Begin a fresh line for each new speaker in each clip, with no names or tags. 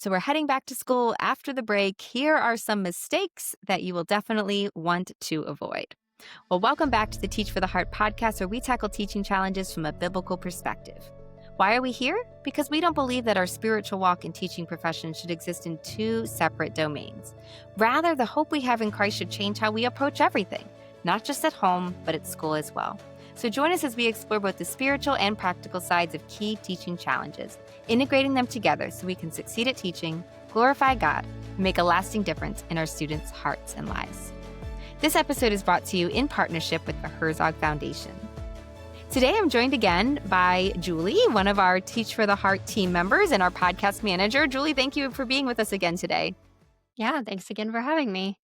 So we're heading back to school after the break. Here are some mistakes that you will definitely want to avoid. Well, welcome back to the Teach for the Heart podcast, where we tackle teaching challenges from a biblical perspective. Why are we here? Because we don't believe that our spiritual walk and teaching profession should exist in two separate domains. Rather, the hope we have in Christ should change how we approach everything, not just at home, but at school as well. So join us as we explore both the spiritual and practical sides of key teaching challenges, integrating them together so we can succeed at teaching, glorify God, and make a lasting difference in our students' hearts and lives. This episode is brought to you in partnership with the Herzog Foundation. Today, I'm joined again by Julie, one of our Teach for the Heart team members and our podcast manager. Julie, thank you for being with us again today.
Yeah, thanks again for having me.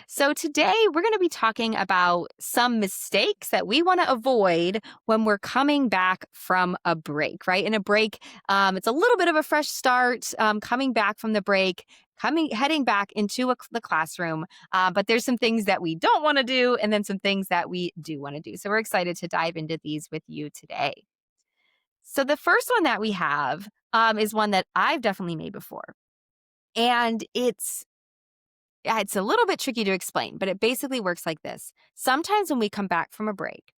So today, we're going to be talking about some mistakes that we want to avoid when we're coming back from a break, right? In a break, it's a little bit of a fresh start, coming back from the break, heading back into the classroom. But there's some things that we don't want to do, and then some things that we do want to do. So we're excited to dive into these with you today. So the first one that we have is one that I've definitely made before. And it's a little bit tricky to explain, but it basically works like this. Sometimes when we come back from a break,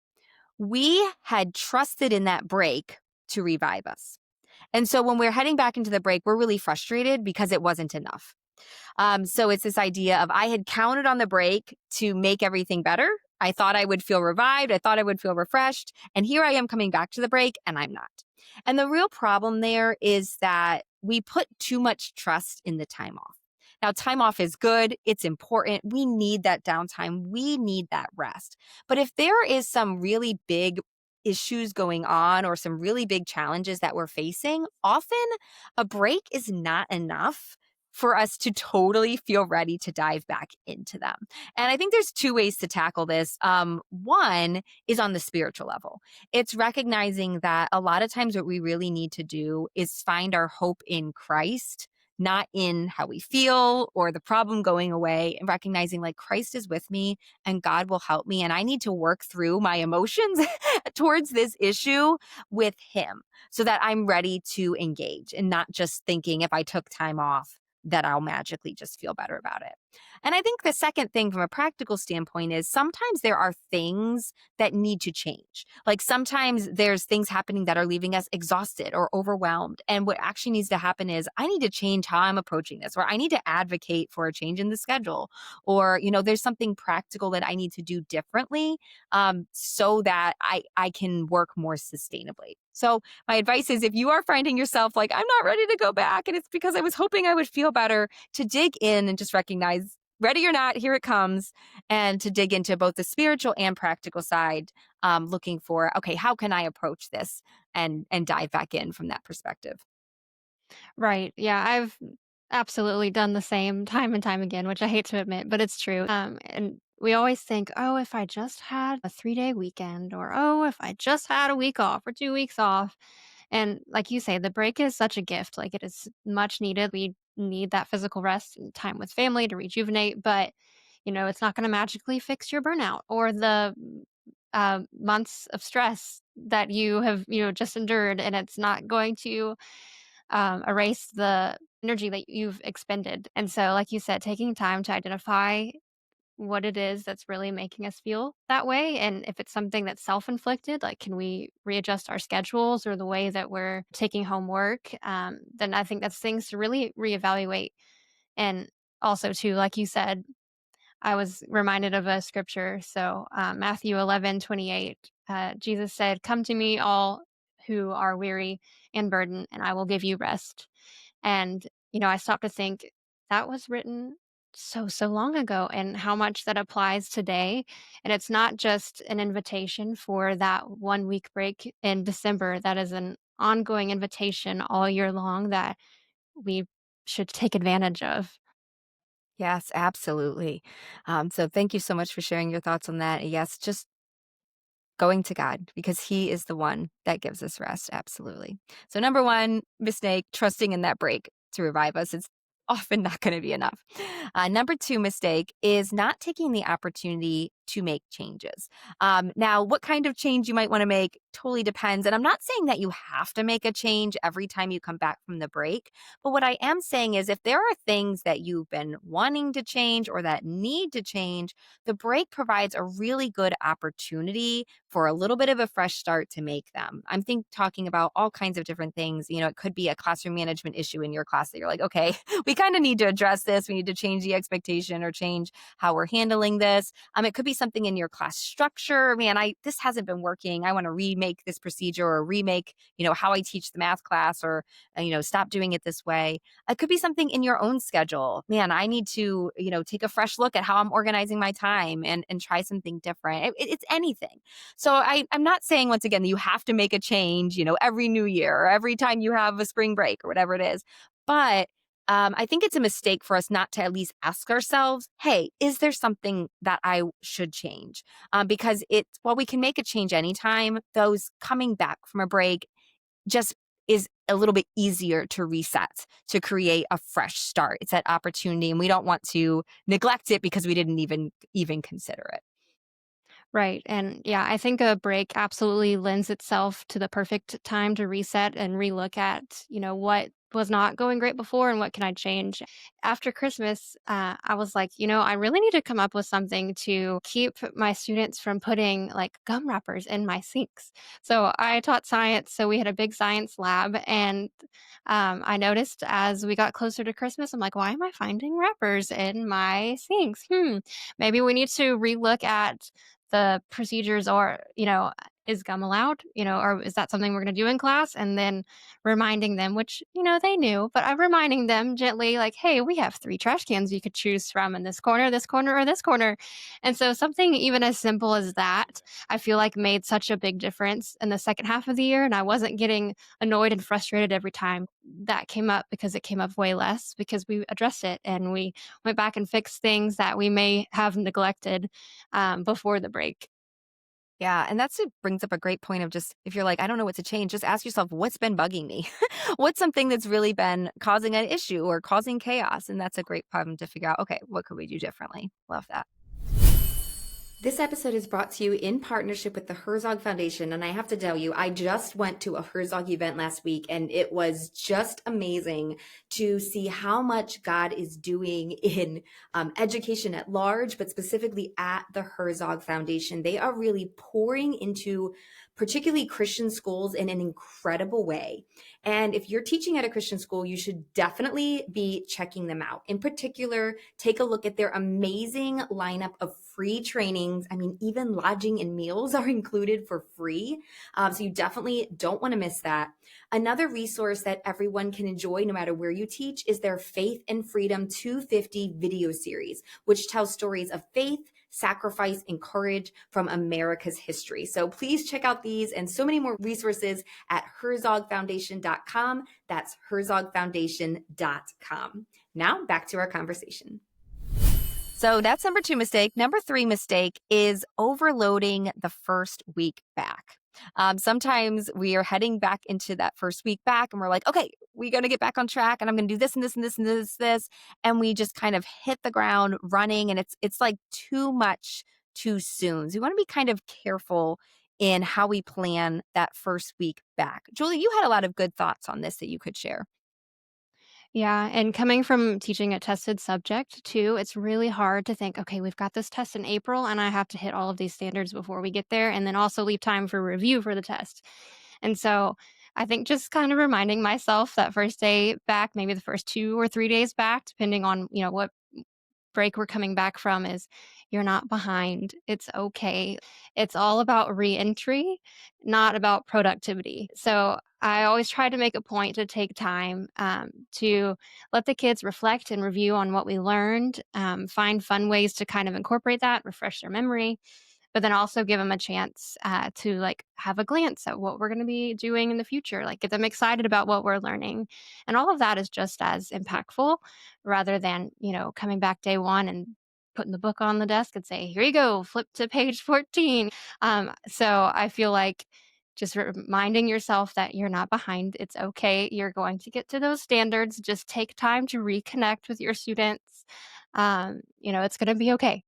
we had trusted in that break to revive us. And so when we're heading back into the break, we're really frustrated because it wasn't enough. So it's this idea of I had counted on the break to make everything better. I thought I would feel revived. I thought I would feel refreshed. And here I am coming back to the break and I'm not. And the real problem there is that we put too much trust in the time off. Now, time off is good. It's important. We need that downtime. We need that rest. But if there is some really big issues going on or some really big challenges that we're facing, often a break is not enough for us to totally feel ready to dive back into them. And I think there's two ways to tackle this. One is on the spiritual level. It's recognizing that a lot of times what we really need to do is find our hope in Christ, not in how we feel or the problem going away, and recognizing like Christ is with me and God will help me. And I need to work through my emotions towards this issue with Him so that I'm ready to engage and not just thinking if I took time off that I'll magically just feel better about it. And I think the second thing from a practical standpoint is sometimes there are things that need to change. Like sometimes there's things happening that are leaving us exhausted or overwhelmed. And what actually needs to happen is I need to change how I'm approaching this, or I need to advocate for a change in the schedule, or, there's something practical that I need to do differently so that I can work more sustainably. So my advice is if you are finding yourself like, I'm not ready to go back, and it's because I was hoping I would feel better, to dig in and just recognize, ready or not, here it comes, and to dig into both the spiritual and practical side, looking for, okay, how can I approach this and dive back in from that perspective?
Right. Yeah, I've absolutely done the same time and time again, which I hate to admit, but it's true. And we always think, oh, if I just had a 3-day weekend, or oh, if I just had a week off or 2 weeks off. And like you say, the break is such a gift. Like it is much needed. We need that physical rest and time with family to rejuvenate, but it's not going to magically fix your burnout or the months of stress that you have, just endured. And it's not going to erase the energy that you've expended. And so, like you said, taking time to identify what it is that's really making us feel that way. And if it's something that's self inflicted, like can we readjust our schedules or the way that we're taking home work? Then I think that's things to really reevaluate. And also, too, like you said, I was reminded of a scripture. So, Matthew 11:28, Jesus said, "Come to me, all who are weary and burdened, and I will give you rest." And, I stopped to think that was written so long ago, and how much that applies today. And it's not just an invitation for that 1 week break in December. That is an ongoing invitation all year long that we should take advantage of.
Yes, absolutely. So thank you so much for sharing your thoughts on that. Yes, just going to God because He is the one that gives us rest. Absolutely. So, number one mistake, trusting in that break to revive us. It's often not going to be enough. Number two mistake is not taking the opportunity to make changes. Now, what kind of change you might want to make totally depends. And I'm not saying that you have to make a change every time you come back from the break. But what I am saying is if there are things that you've been wanting to change or that need to change, the break provides a really good opportunity for a little bit of a fresh start to make them. I'm talking about all kinds of different things. It could be a classroom management issue in your class that you're like, okay, we kind of need to address this. We need to change the expectation or change how we're handling this. It could be something in your class structure. Man, this hasn't been working. I want to remake this procedure or remake, how I teach the math class or stop doing it this way. It could be something in your own schedule. Man, I need to, take a fresh look at how I'm organizing my time and try something different. It's anything. So I'm not saying once again that you have to make a change, every new year or every time you have a spring break or whatever it is. But I think it's a mistake for us not to at least ask ourselves, hey, is there something that I should change? Because while we can make a change anytime, those coming back from a break just is a little bit easier to reset, to create a fresh start. It's that opportunity, and we don't want to neglect it because we didn't even consider it.
Right. And yeah, I think a break absolutely lends itself to the perfect time to reset and relook at, what was not going great before and what can I change. After Christmas, I was like, I really need to come up with something to keep my students from putting like gum wrappers in my sinks. So I taught science. So we had a big science lab. And I noticed as we got closer to Christmas, I'm like, why am I finding wrappers in my sinks? Maybe we need to relook at the procedures or, is gum allowed? Or is that something we're going to do in class? And then reminding them, which, they knew, but I'm reminding them gently, like, hey, we have three trash cans you could choose from in this corner, or this corner. And so something even as simple as that, I feel like made such a big difference in the second half of the year. And I wasn't getting annoyed and frustrated every time that came up because it came up way less because we addressed it and we went back and fixed things that we may have neglected before the break.
Yeah, and it brings up a great point of just if you're like, I don't know what to change, just ask yourself, what's been bugging me? What's something that's really been causing an issue or causing chaos? And that's a great problem to figure out. Okay, what could we do differently? Love that. This episode is brought to you in partnership with the Herzog Foundation. And I have to tell you, I just went to a Herzog event last week, and it was just amazing to see how much God is doing in education at large, but specifically at the Herzog Foundation. They are really pouring into particularly Christian schools in an incredible way. And if you're teaching at a Christian school, you should definitely be checking them out. In particular, take a look at their amazing lineup of free trainings. I mean, even lodging and meals are included for free. So you definitely don't want to miss that. Another resource that everyone can enjoy no matter where you teach is their Faith and Freedom 250 video series, which tells stories of faith, sacrifice, and courage from America's history. So please check out these and so many more resources at herzogfoundation.com. That's herzogfoundation.com. Now back to our conversation. So that's number 2 mistake. Number 3 mistake is overloading the first week back. Sometimes we are heading back into that first week back and we're like, okay, we're going to get back on track and I'm going to do this and this and this and this. And we just kind of hit the ground running and it's like too much too soon. So we want to be kind of careful in how we plan that first week back. Julie, you had a lot of good thoughts on this that you could share.
Yeah, and coming from teaching a tested subject too, it's really hard to think, okay, we've got this test in April and I have to hit all of these standards before we get there and then also leave time for review for the test. And so I think just kind of reminding myself that first day back, maybe the first 2 or 3 days back, depending on, what break we're coming back from is you're not behind. It's okay. It's all about reentry, not about productivity. So I always try to make a point to take time to let the kids reflect and review on what we learned, find fun ways to kind of incorporate that, refresh their memory, but then also give them a chance to like have a glance at what we're going to be doing in the future, like get them excited about what we're learning. And all of that is just as impactful rather than, coming back day one and putting the book on the desk and say, here you go, flip to page 14. So I feel like just reminding yourself that you're not behind. It's okay. You're going to get to those standards. Just take time to reconnect with your students. It's going to be okay.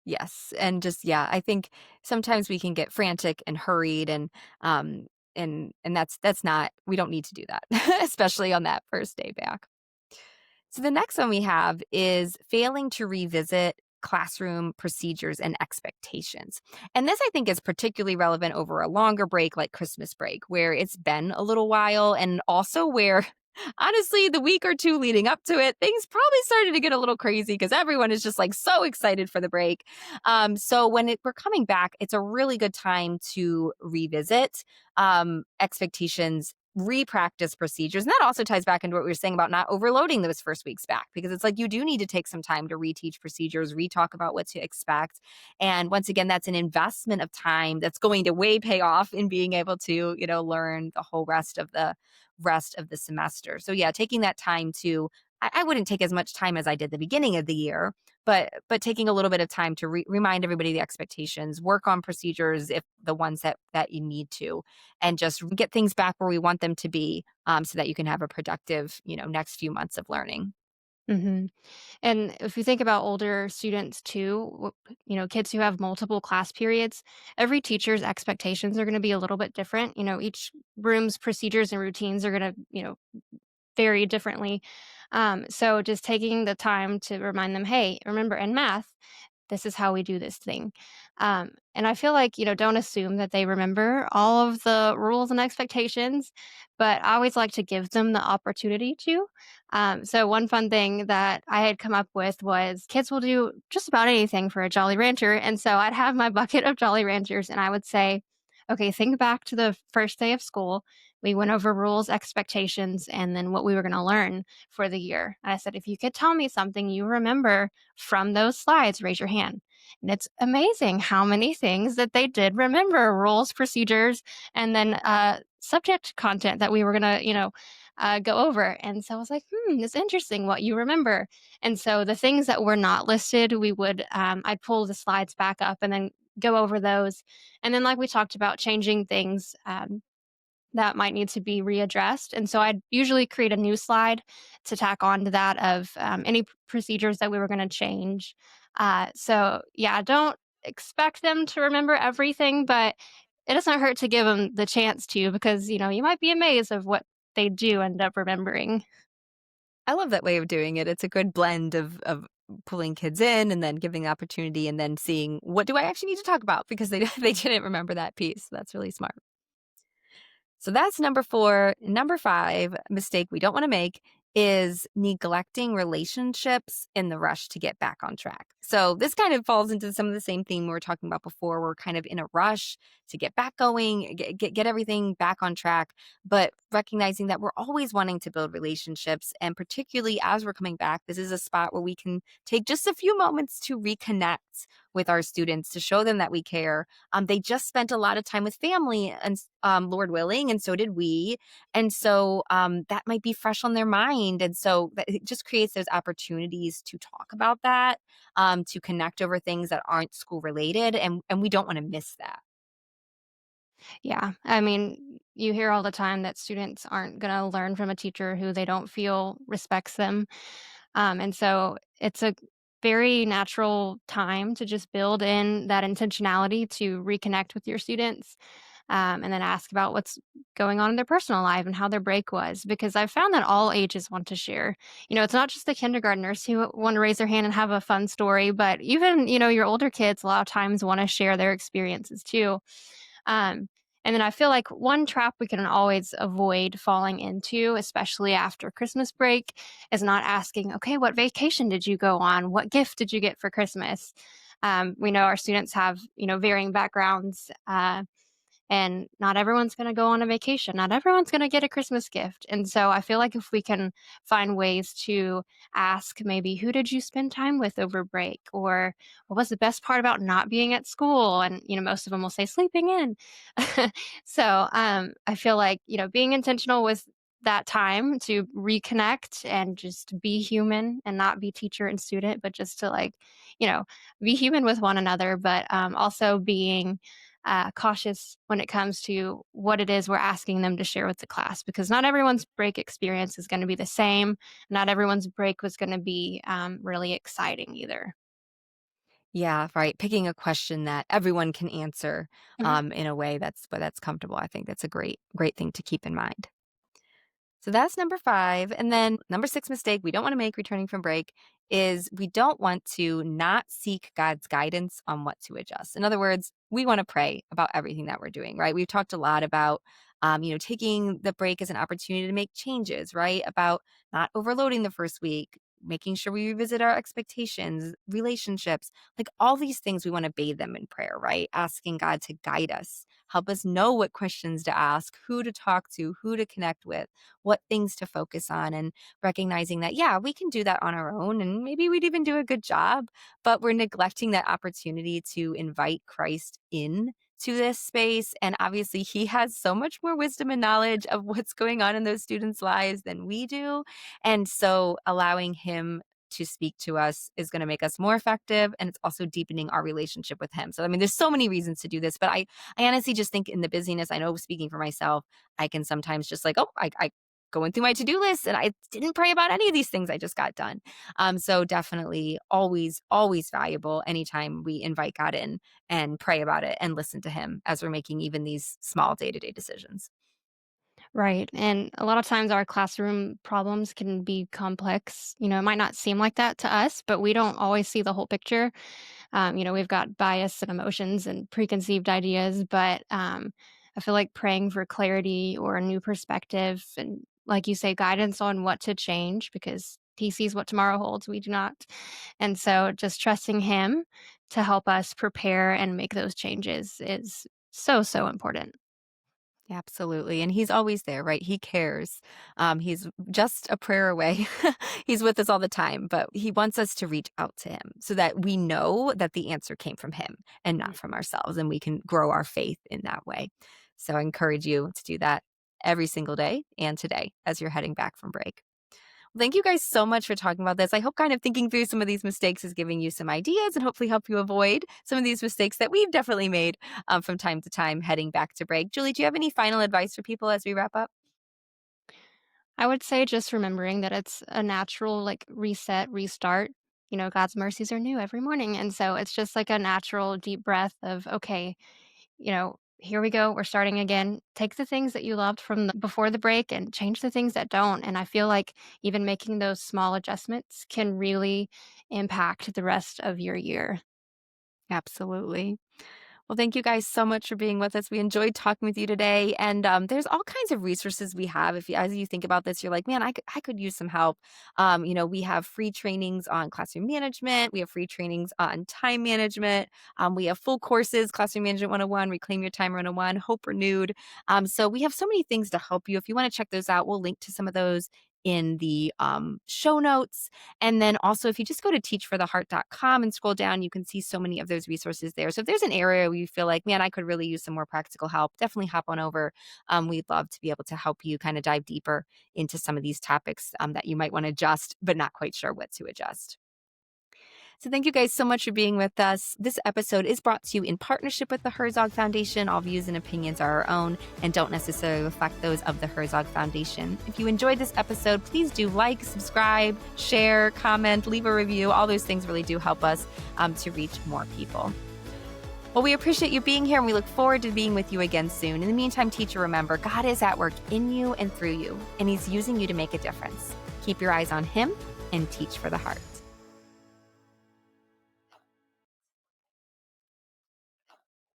Yes, and just yeah, I think sometimes we can get frantic and hurried um and that's not we don't need to do that, especially on that first day back. So the next one we have is failing to revisit classroom procedures and expectations. And this I think is particularly relevant over a longer break like Christmas break where it's been a little while and also where honestly the week or two leading up to it things probably started to get a little crazy because everyone is just like so excited for the break. So we're coming back it's a really good time to revisit expectations, repractice procedures. And that also ties back into what we were saying about not overloading those first weeks back, because it's like you do need to take some time to reteach procedures, re-talk about what to expect. And once again, that's an investment of time that's going to way pay off in being able to, learn the whole rest of the semester. So yeah, taking that time to I wouldn't take as much time as I did the beginning of the year, but taking a little bit of time to remind everybody the expectations, work on procedures if the ones that you need to, and just get things back where we want them to be, so that you can have a productive, next few months of learning.
Mhm. And if you think about older students too, kids who have multiple class periods, every teacher's expectations are going to be a little bit different. Each room's procedures and routines are going to, vary differently. So just taking the time to remind them, hey, remember in math, this is how we do this thing. And I feel like, don't assume that they remember all of the rules and expectations, but I always like to give them the opportunity to. So, one fun thing that I had come up with was kids will do just about anything for a Jolly Rancher. And so I'd have my bucket of Jolly Ranchers and I would say, okay, think back to the first day of school. We went over rules, expectations, and then what we were going to learn for the year. And I said, if you could tell me something you remember from those slides, raise your hand. And it's amazing how many things that they did remember rules, procedures, and then subject content that we were going to, go over. And so I was like, it's interesting what you remember. And so the things that were not listed, I'd pull the slides back up and then go over those. And then, like we talked about, changing things. That might need to be readdressed. And so I'd usually create a new slide to tack on to that of any procedures that we were going to change. So, yeah, don't expect them to remember everything, but it doesn't hurt to give them the chance to because, you might be amazed of what they do end up remembering.
I love that way of doing it. It's a good blend of pulling kids in and then giving the opportunity and then seeing what do I actually need to talk about because they they didn't remember that piece. That's really smart. So that's number 4. Number 5 mistake we don't want to make is neglecting relationships in the rush to get back on track. So this kind of falls into some of the same theme we were talking about before. We're kind of in a rush to get back going, get everything back on track, but recognizing that we're always wanting to build relationships. And particularly as we're coming back, this is a spot where we can take just a few moments to reconnect with our students to show them that we care. They just spent a lot of time with family and Lord willing, and so did we. And so that might be fresh on their mind. And so it just creates those opportunities to talk about that, to connect over things that aren't school related. And we don't want to miss that.
Yeah. I mean, you hear all the time that students aren't going to learn from a teacher who they don't feel respects them. And so it's a very natural time to just build in that intentionality to reconnect with your students, and then ask about what's going on in their personal life and how their break was. Because I've found that all ages want to share. It's not just the kindergartners who want to raise their hand and have a fun story, but even, your older kids a lot of times want to share their experiences too. Um, and then I feel like one trap we can always avoid falling into, especially after Christmas break, is not asking, okay, what vacation did you go on? What gift did you get for Christmas? We know our students have, varying backgrounds. And not everyone's going to go on a vacation. Not everyone's going to get a Christmas gift. And so I feel like if we can find ways to ask maybe, who did you spend time with over break? Or what was the best part about not being at school? And, most of them will say sleeping in. So I feel like, being intentional with that time to reconnect and just be human and not be teacher and student, but just to you know, be human with one another, but also being cautious when it comes to what it is we're asking them to share with the class because not everyone's break experience is going to be the same. Not everyone's break was going to be really exciting either.
Yeah, right. Picking a question that everyone can answer
Mhm.
in a way that's comfortable. I think that's a great thing to keep in mind. So that's number 5. And then number 6 mistake we don't want to make returning from break is we don't want to not seek God's guidance on what to adjust. In other words, we want to pray about everything that we're doing, right? We've talked a lot about, taking the break as an opportunity to make changes, right? About not overloading the first week, making sure we revisit our expectations, relationships, like all these things we want to bathe them in prayer, right? Asking God to guide us, help us know what questions to ask, who to talk to, who to connect with, what things to focus on, and recognizing that, yeah, we can do that on our own and maybe we'd even do a good job, but we're neglecting that opportunity to invite Christ in to this space. And obviously, he has so much more wisdom and knowledge of what's going on in those students' lives than we do. And so, allowing him to speak to us is going to make us more effective, and it's also deepening our relationship with him. So, I mean, there's so many reasons to do this, but I honestly just think in the busyness, I know speaking for myself, I can sometimes just like, oh, I going through my to-do list and I didn't pray about any of these things I just got done. So definitely always valuable anytime we invite God in and pray about it and listen to him as we're making even these small day-to-day decisions.
Right. And a lot of times our classroom problems can be complex. It might not seem like that to us, but we don't always see the whole picture. We've got bias and emotions and preconceived ideas, but I feel like praying for clarity or a new perspective and, like you say, guidance on what to change because he sees what tomorrow holds. We do not. And so just trusting him to help us prepare and make those changes is so, so important.
Absolutely. And he's always there, right? He cares. He's just a prayer away. He's with us all the time, but he wants us to reach out to him so that we know that the answer came from him and not from ourselves. And we can grow our faith in that way. So I encourage you to do that every single day and today as you're heading back from break. Thank you guys so much for talking about this. I hope kind of thinking through some of these mistakes is giving you some ideas and hopefully help you avoid some of these mistakes that we've definitely made from time to time heading back to break. Julie, do you have any final advice for people as we wrap up?
I would say just remembering that it's a natural, like, reset, restart. God's mercies are new every morning, and so it's just like a natural deep breath of, "Okay, here we go, we're starting again." Take the things that you loved from the before the break and change the things that don't, and I feel like even making those small adjustments can really impact the rest of your year.
Absolutely. Well, thank you guys so much for being with us. We enjoyed talking with you today. And there's all kinds of resources we have. If you, as you think about this, you're like, man, I could use some help. We have free trainings on classroom management. We have free trainings on time management. We have full courses, Classroom Management 101, Reclaim Your Time 101, Hope Renewed. So we have so many things to help you. If you want to check those out, we'll link to some of those in the show notes. And then also, if you just go to teachfortheheart.com and scroll down, you can see so many of those resources there. So if there's an area where you feel like, man, I could really use some more practical help, definitely hop on over. We'd love to be able to help you kind of dive deeper into some of these topics that you might want to adjust, but not quite sure what to adjust. So thank you guys so much for being with us. This episode is brought to you in partnership with the Herzog Foundation. All views and opinions are our own and don't necessarily reflect those of the Herzog Foundation. If you enjoyed this episode, please do like, subscribe, share, comment, leave a review. All those things really do help us to reach more people. Well, we appreciate you being here and we look forward to being with you again soon. In the meantime, teacher, remember, God is at work in you and through you, and he's using you to make a difference. Keep your eyes on him and teach for the heart.